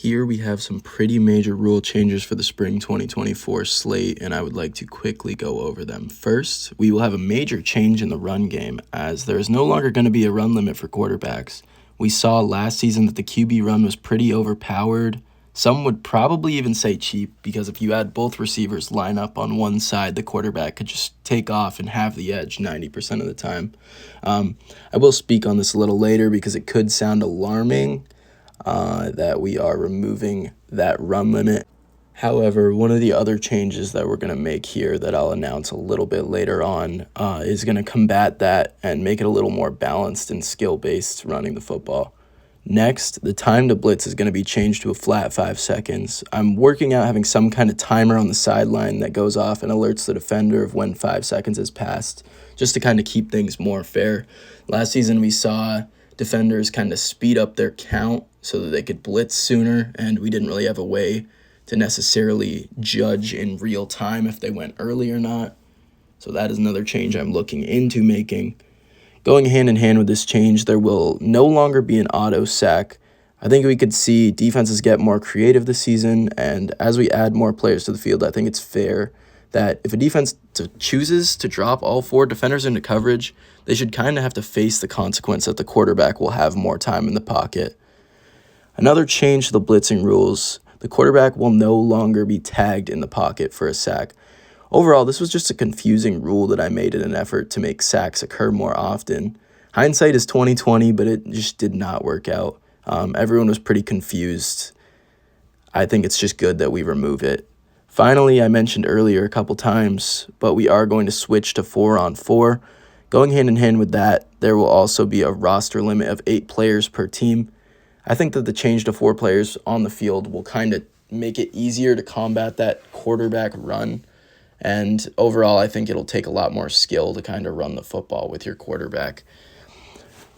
Here we have some pretty major rule changes for the spring 2024 slate, and I would like to quickly go over them. First, we will have a major change in the run game, as there is no longer going to be a run limit for quarterbacks. We saw last season that the QB run was pretty overpowered. Some would probably even say cheap, because if you had both receivers line up on one side, the quarterback could just take off and have the edge 90% of the time. I will speak on this a little later because it could sound alarming that we are removing that run limit. However, one of the other changes that we're going to make here that I'll announce a little bit later on is going to combat that and make it a little more balanced and skill-based running the football. Next, the time to blitz is going to be changed to a flat 5 seconds. I'm working out having some kind of timer on the sideline that goes off and alerts the defender of when 5 seconds has passed, just to kind of keep things more fair. Last season we saw defenders kind of speed up their count so that they could blitz sooner, and we didn't really have a way to necessarily judge in real time if they went early or not. So that is another change I'm looking into making. Going hand in hand with this change, there will no longer be an auto sack. I think we could see defenses get more creative this season, and as we add more players to the field, I think it's fair that if a defense chooses to drop all 4 defenders into coverage, they should kind of have to face the consequence that the quarterback will have more time in the pocket. Another change to the blitzing rules, the quarterback will no longer be tagged in the pocket for a sack. Overall, this was just a confusing rule that I made in an effort to make sacks occur more often. Hindsight is 20/20, but it just did not work out. Everyone was pretty confused. I think it's just good that we remove it. Finally, I mentioned earlier a couple times, but we are going to switch to 4-on-4. Going hand in hand with that, there will also be a roster limit of 8 players per team. I think that the change to 4 players on the field will kind of make it easier to combat that quarterback run. And overall, I think it'll take a lot more skill to kind of run the football with your quarterback.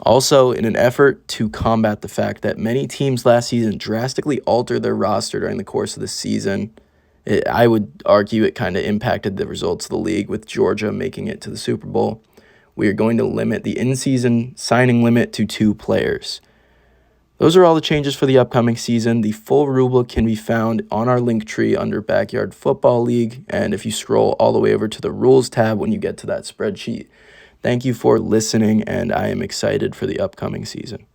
Also, in an effort to combat the fact that many teams last season drastically altered their roster during the course of the season, I would argue it kind of impacted the results of the league, with Georgia making it to the Super Bowl. We are going to limit the in-season signing limit to 2 players. Those are all the changes for the upcoming season. The full rulebook can be found on our LinkTree under Backyard Football League, and if you scroll all the way over to the Rules tab when you get to that spreadsheet. Thank you for listening, and I am excited for the upcoming season.